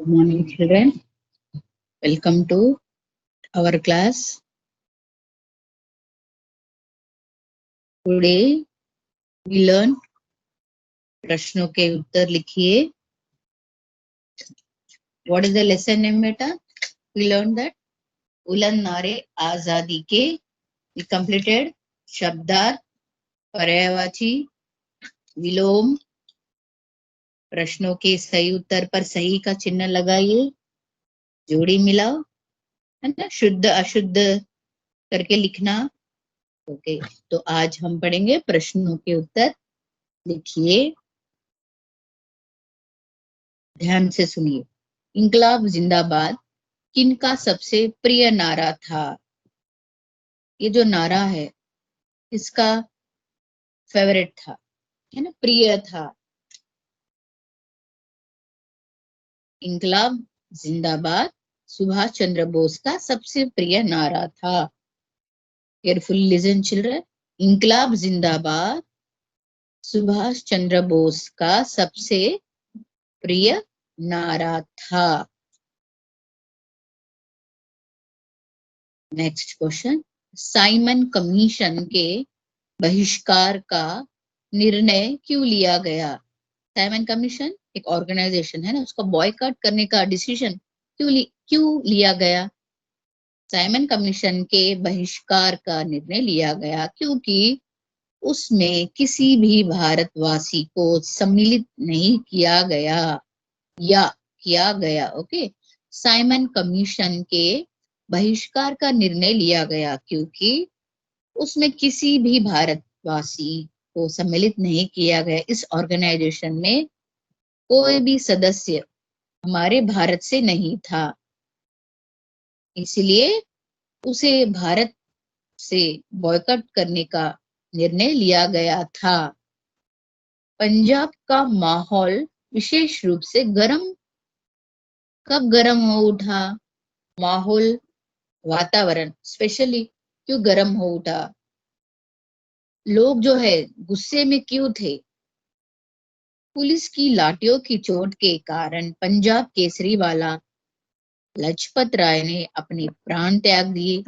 Good morning, children. Welcome to our class. Today we learn प्रश्नों के उत्तर लिखिए. What is the lesson name, beta? We learned that उलन नारे आजादी के. We completed शब्दार्थ, पर्यायवाची, विलोम. प्रश्नों के सही उत्तर पर सही का चिन्ह लगाइए, जोड़ी मिलाओ, है ना. शुद्ध अशुद्ध करके लिखना. ओके, तो आज हम पढ़ेंगे प्रश्नों के उत्तर. लिखिए, ध्यान से सुनिए. इंकलाब जिंदाबाद किनका सबसे प्रिय नारा था? ये जो नारा है इसका फेवरेट था, है ना, प्रिय था. इंकलाब जिंदाबाद सुभाष चंद्र बोस का सबसे प्रिय नारा था. Careful listen children. इंकलाब जिंदाबाद सुभाष चंद्र बोस का सबसे प्रिय नारा था. Next question. साइमन कमीशन के बहिष्कार का निर्णय क्यों लिया गया? साइमन कमीशन एक ऑर्गेनाइजेशन है ना, उसका बॉयकॉट करने का डिसीजन क्यों लिया गया? साइमन कमीशन के बहिष्कार का निर्णय लिया गया क्योंकि उसमें किसी भी भारतवासी को सम्मिलित नहीं किया गया. ओके, साइमन कमीशन के बहिष्कार का निर्णय लिया गया क्योंकि उसमें किसी भी भारतवासी को सम्मिलित नहीं किया गया. इस ऑर्गेनाइजेशन में कोई भी सदस्य हमारे भारत से नहीं था, इसलिए उसे भारत से बॉयकॉट करने का निर्णय लिया गया था. पंजाब का माहौल विशेष रूप से कब गर्म हो उठा? माहौल, वातावरण स्पेशली क्यों गर्म हो उठा? लोग जो है गुस्से में क्यों थे? पुलिस की लाठियों की चोट के कारण पंजाब केसरी वाला लजपत राय ने अपने प्राण त्याग दिए.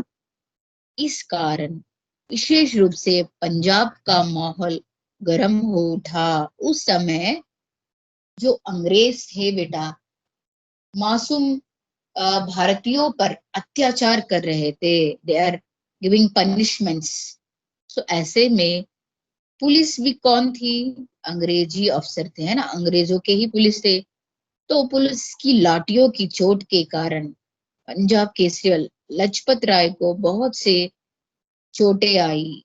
इस कारण विशेष रूप से पंजाब का माहौल गर्म हो उठा. उस समय जो अंग्रेज थे बेटा, मासूम भारतीयों पर अत्याचार कर रहे थे. They are giving punishments. So ऐसे में पुलिस भी कौन थी? अंग्रेजी अफसर थे, है ना, अंग्रेजों के ही पुलिस थे. तो पुलिस की लाठियों की चोट के कारण पंजाब केसरी लजपत राय को बहुत से चोटें आई.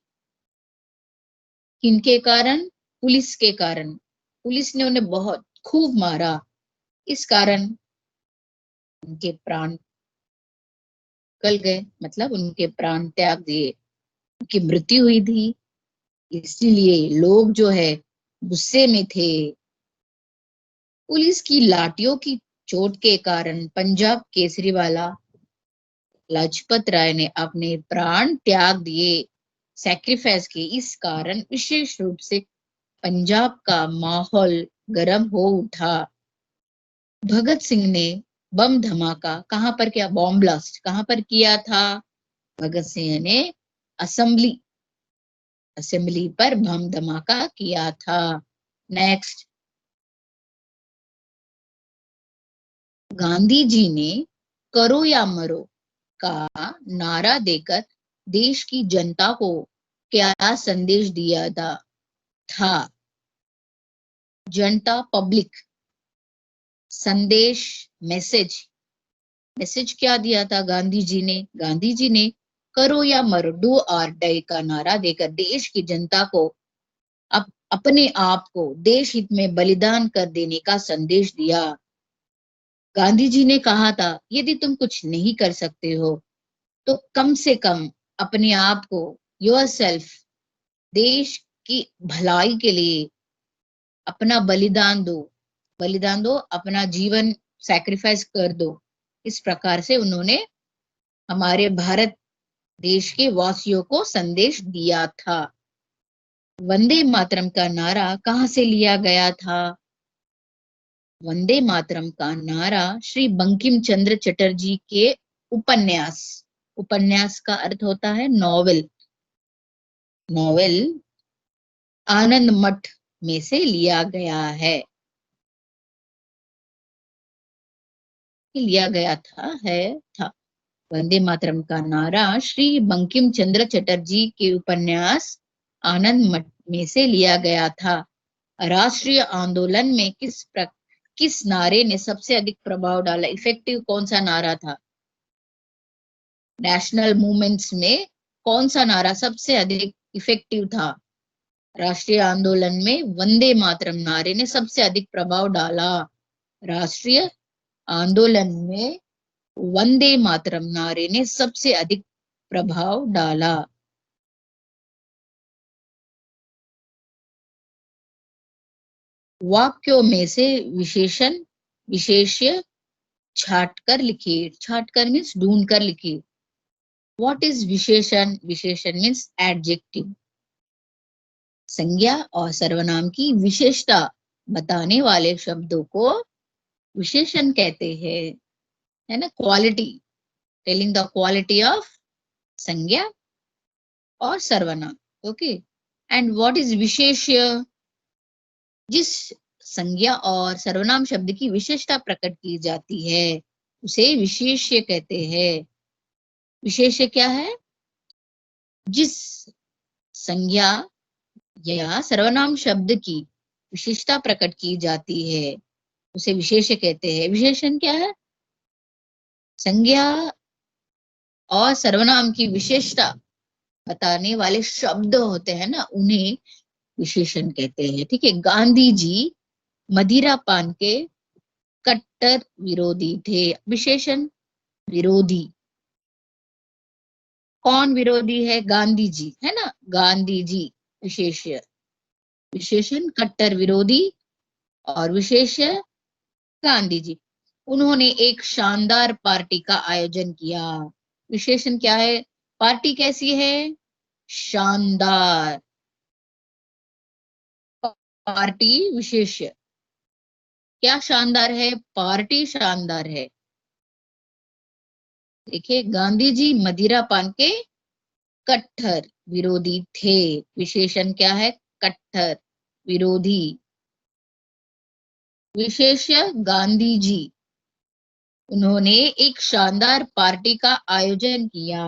किनके कारण? पुलिस के कारण. पुलिस ने उन्हें बहुत खूब मारा. इस कारण उनके प्राण निकल गए, मतलब उनके प्राण त्याग दिए, उनकी मृत्यु हुई थी. इसीलिए लोग जो है गुस्से में थे. पुलिस की लाठियों की चोट के कारण पंजाब केसरी वाला लाजपत राय ने अपने प्राण त्याग दिए, सैक्रिफाइस किए. इस कारण विशेष रूप से पंजाब का माहौल गर्म हो उठा. भगत सिंह ने बम धमाका कहां पर किया? बॉम्ब ब्लास्ट कहां पर किया था? भगत सिंह ने असेंबली पर बम धमाका किया था. नेक्स्ट. गांधी जी ने करो या मरो का नारा देकर देश की जनता को क्या संदेश दिया था? जनता, पब्लिक, संदेश, मैसेज क्या दिया था गांधी जी ने? गांधी जी ने करो या मरो, डू और डाई का नारा देकर देश की जनता को अपने आप को देश हित में बलिदान कर देने का संदेश दिया. गांधी जी ने कहा था यदि तुम कुछ नहीं कर सकते हो तो कम से कम अपने आप को, योरसेल्फ, देश की भलाई के लिए अपना बलिदान दो, अपना जीवन सैक्रिफाइस कर दो. इस प्रकार से उन्होंने हमारे भारत देश के वासियों को संदेश दिया था. वंदे मातरम का नारा कहां से लिया गया था? वंदे मातरम का नारा श्री बंकिम चंद्र चटर्जी के उपन्यास, उपन्यास का अर्थ होता है नॉवेल, नॉवेल आनंद मठ में से लिया गया है, लिया गया था। वंदे मातरम का नारा श्री बंकिम चंद्र चटर्जी के उपन्यास आनंद मठ में से लिया गया था। राष्ट्रीय आंदोलन में किस नारे ने सबसे अधिक प्रभाव डाला? इफेक्टिव कौन सा नारा था? नेशनल मूवमेंट्स में कौन सा नारा सबसे अधिक इफेक्टिव था? राष्ट्रीय आंदोलन में वंदे मातरम नारे ने सबसे अधिक प्रभाव डाला। राष्ट्रीय आंदोलन में वंदे मातरम नारे ने सबसे अधिक प्रभाव डाला। वाक्यों में से विशेषण विशेष्य छाटकर लिखिए। छाटकर मीन्स ढूंढ कर लिखिए। व्हाट इज विशेषण? विशेषण मीन्स एडजेक्टिव। संज्ञा और सर्वनाम की विशेषता बताने वाले शब्दों को विशेषण कहते हैं, है ना। Quality, telling the quality of संज्ञा और सर्वनाम। ओके। एंड व्हाट इज विशेष्य? जिस संज्ञा और सर्वनाम शब्द की विशेषता प्रकट की जाती है उसे विशेष्य कहते हैं। विशेष्य क्या है? जिस संज्ञा या सर्वनाम शब्द की विशेषता प्रकट की जाती है उसे विशेष्य कहते हैं। विशेषण क्या है? संज्ञा और सर्वनाम की विशेषता बताने वाले शब्द होते हैं ना, उन्हें विशेषण कहते हैं। ठीक है। गांधी जी मदिरा पान के कट्टर विरोधी थे। विशेषण विरोधी। कौन विरोधी है? गांधी जी, है ना। गांधी जी विशेष्य। विशेषण कट्टर विरोधी और विशेष्य गांधी जी। उन्होंने एक शानदार पार्टी का आयोजन किया। विशेषण क्या है? पार्टी कैसी है? शानदार। पार्टी विशेष्य। क्या शानदार है? पार्टी शानदार है। देखिए, गांधी जी मदिरा पान के कट्टर विरोधी थे। विशेषण क्या है? कट्टर विरोधी। विशेष्य गांधी जी। उन्होंने एक शानदार पार्टी का आयोजन किया।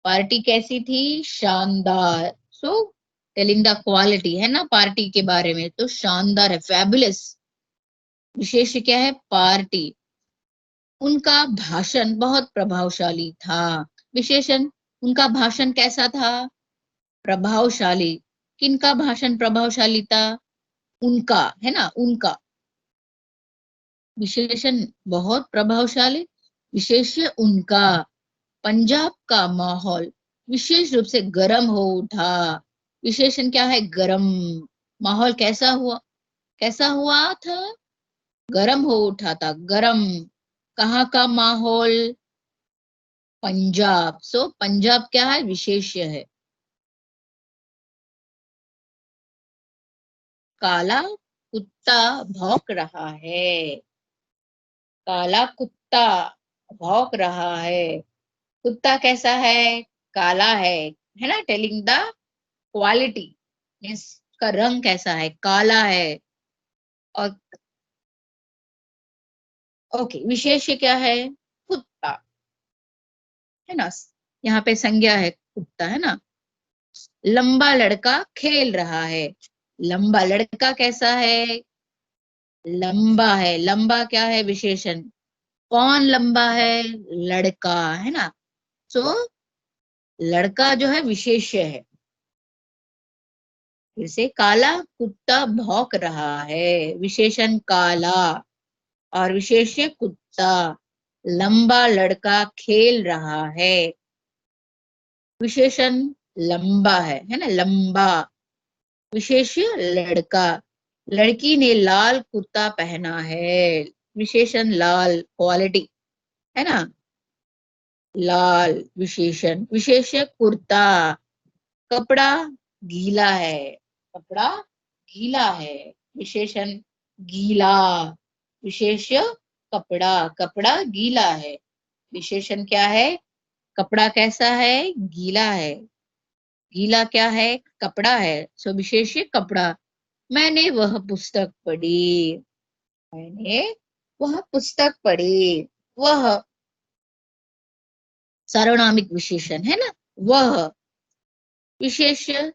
पार्टी कैसी थी? शानदार। सो टेलिंग द क्वालिटी, है ना, पार्टी के बारे में, तो शानदार है, फैबुलस। विशेष्य क्या है? पार्टी। उनका भाषण बहुत प्रभावशाली था। विशेषण उनका भाषण कैसा था? प्रभावशाली। किनका भाषण प्रभावशाली था? उनका, है ना, उनका। विशेषण बहुत प्रभावशाली। विशेष्य उनका। पंजाब का माहौल विशेष रूप से गर्म हो उठा। विशेषण क्या है? गर्म। माहौल कैसा हुआ? कैसा हुआ था? गर्म हो उठा था। गर्म। कहाँ का माहौल? पंजाब। सो पंजाब क्या है? विशेष्य है। काला कुत्ता भौंक रहा है। काला कुत्ता भौंक रहा है। कुत्ता कैसा है? काला है ना। टेलिंग द क्वालिटी, इसका रंग कैसा है? काला है। और ओके, विशेष्य क्या है? कुत्ता, है ना। यहाँ पे संज्ञा है कुत्ता, है ना। लंबा लड़का खेल रहा है। लंबा लड़का कैसा है? लंबा है। लंबा क्या है? विशेषण। कौन लंबा है? लड़का, है ना। सो लड़का जो है विशेष्य है। फिर से, काला कुत्ता भौंक रहा है। विशेषण काला और विशेष्य कुत्ता। लंबा लड़का खेल रहा है। विशेषण लंबा है ना, लंबा। विशेष्य लड़का। लड़की ने लाल कुर्ता पहना है। विशेषण लाल, क्वालिटी, है ना। लाल विशेषण। विशेष्य कुर्ता। कपड़ा गीला है। कपड़ा गीला है। विशेषण गीला। विशेष्य कपड़ा, कपड़ा गीला है। विशेषण क्या है? कपड़ा कैसा है? गीला है। गीला क्या है? कपड़ा है। सो विशेष्य कपड़ा। मैंने वह पुस्तक पढ़ी। मैंने वह पुस्तक पढ़ी। वह सार्वनामिक विशेषण है ना। वह विशेष्य,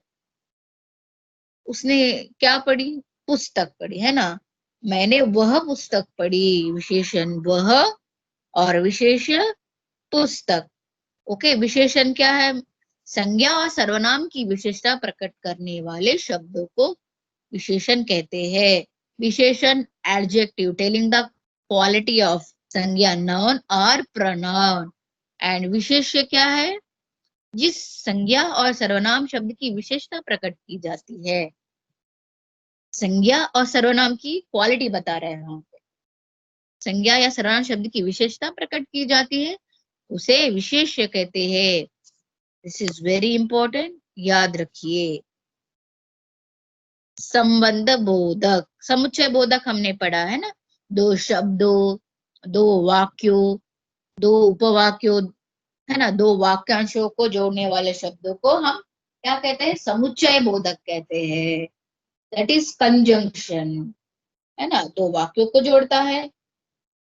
उसने क्या पढ़ी? पुस्तक पढ़ी, है ना। मैंने वह पुस्तक पढ़ी, विशेषण वह और विशेष्य पुस्तक। ओके, विशेषण क्या है? संज्ञा और सर्वनाम की विशेषता प्रकट करने वाले शब्दों को विशेषण कहते हैं। विशेषण adjective telling the quality of संज्ञा, नाउन और प्रोनाउन। एंड विशेष्य क्या है? जिस संज्ञा और सर्वनाम शब्द की विशेषता प्रकट की जाती है। संज्ञा और सर्वनाम की क्वालिटी बता रहे हैं हम। संज्ञा या सर्वनाम शब्द की विशेषता प्रकट की जाती है, उसे विशेष्य कहते हैं। दिस इज वेरी इंपॉर्टेंट, याद रखिए। संबंध बोधक, समुच्चय बोधक हमने पढ़ा है ना। दो शब्दों, दो वाक्यों, दो उपवाक्यों, है ना, दो वाक्यांशों को जोड़ने वाले शब्दों को हम क्या कहते हैं? समुच्चय बोधक कहते हैं। दैट इज कंजंक्शन, है ना। दो वाक्यों को जोड़ता है,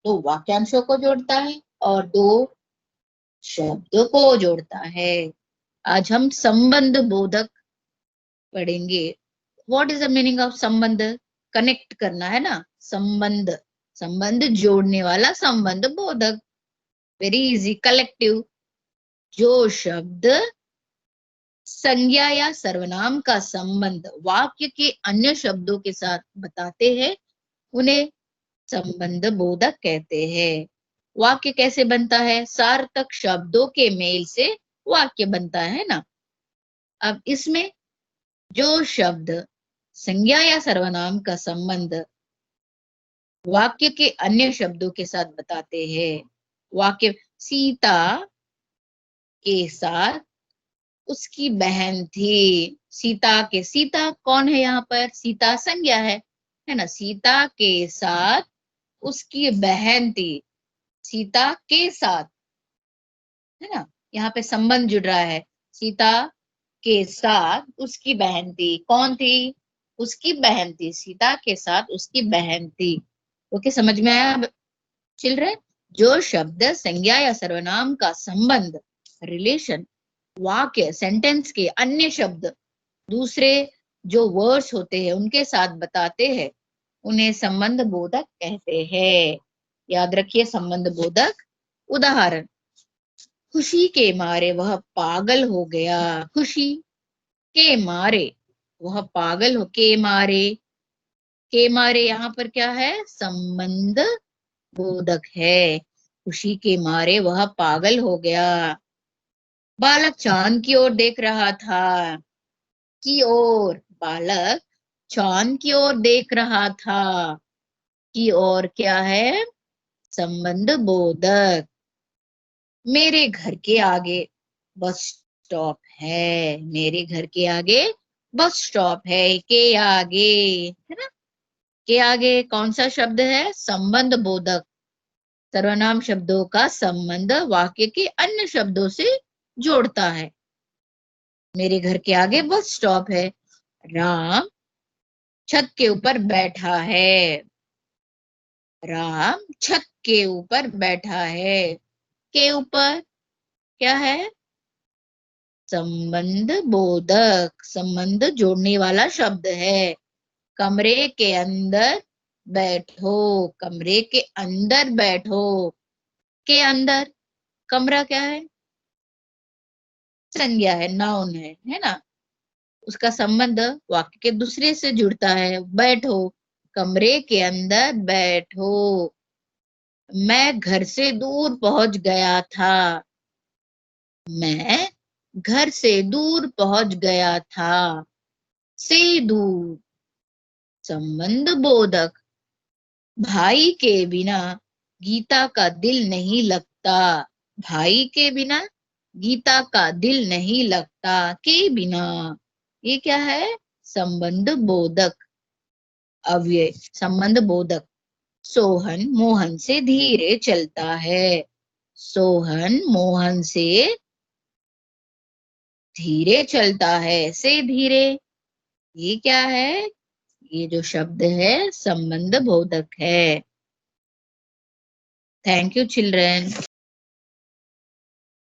दो वाक्यांशों को जोड़ता है और दो शब्दों को जोड़ता है। आज हम संबंध बोधक पढ़ेंगे। What is the meaning of संबंध? कनेक्ट करना, है ना। संबंध, संबंध जोड़ने वाला संबंध बोधक। Very easy. कलेक्टिव, जो शब्द संज्ञा या सर्वनाम का संबंध वाक्य के अन्य शब्दों के साथ बताते हैं, उन्हें संबंध बोधक कहते हैं। वाक्य कैसे बनता है? सार्थक शब्दों के मेल से वाक्य बनता है ना। अब इसमें जो शब्द संज्ञा या सर्वनाम का संबंध वाक्य के अन्य शब्दों के साथ बताते हैं। वाक्य, सीता के साथ उसकी बहन थी। सीता के, सीता कौन है यहाँ पर? सीता संज्ञा है ना। सीता के साथ उसकी बहन थी। सीता के साथ, है ना, यहाँ पे संबंध जुड़ रहा है। सीता के साथ उसकी बहन थी। कौन थी? उसकी बहन थी। सीता के साथ उसकी बहन थी। ओके, समझ में आया चिल्ड्रन? जो शब्द संज्ञा या सर्वनाम का संबंध, रिलेशन, वाक्य सेंटेंस के अन्य शब्द, दूसरे जो वर्ड्स होते हैं उनके साथ बताते हैं, उन्हें संबंध बोधक कहते हैं। याद रखिए, संबंध बोधक। उदाहरण, खुशी के मारे वह पागल हो गया। खुशी के मारे वह पागल हो, के मारे यहाँ पर क्या है? संबंध बोधक है। खुशी के मारे वह पागल हो गया। बालक चांद की ओर देख रहा था। की ओर, बालक चांद की ओर देख रहा था। की ओर क्या है? संबंध बोधक। मेरे घर के आगे बस स्टॉप है। मेरे घर के आगे बस स्टॉप है। के आगे, है ना। के आगे कौन सा शब्द है? संबंध बोधक। सर्वनाम शब्दों का संबंध वाक्य के अन्य शब्दों से जोड़ता है। मेरे घर के आगे बस स्टॉप है। राम छत के ऊपर बैठा है। राम छत के ऊपर बैठा है। के ऊपर क्या है? संबंध बोधक, संबंध जोड़ने वाला शब्द है। कमरे के अंदर बैठो। कमरे के अंदर बैठो। के अंदर, कमरा क्या है? संज्ञा है, नाउन है ना। उसका संबंध वाक्य के दूसरे से जुड़ता है। बैठो, कमरे के अंदर बैठो। मैं घर से दूर पहुंच गया था। मैं घर से दूर पहुंच गया था। से दूर, संबंध बोधक। भाई के बिना गीता का दिल नहीं लगता। भाई के बिना गीता का दिल नहीं लगता। के बिना, ये क्या है? संबंध बोधक अव्यय, संबंध बोधक। सोहन मोहन से धीरे चलता है। सोहन मोहन से धीरे चलता है। से धीरे, ये क्या है? ये जो शब्द है संबंध बोधक है। Thank you children.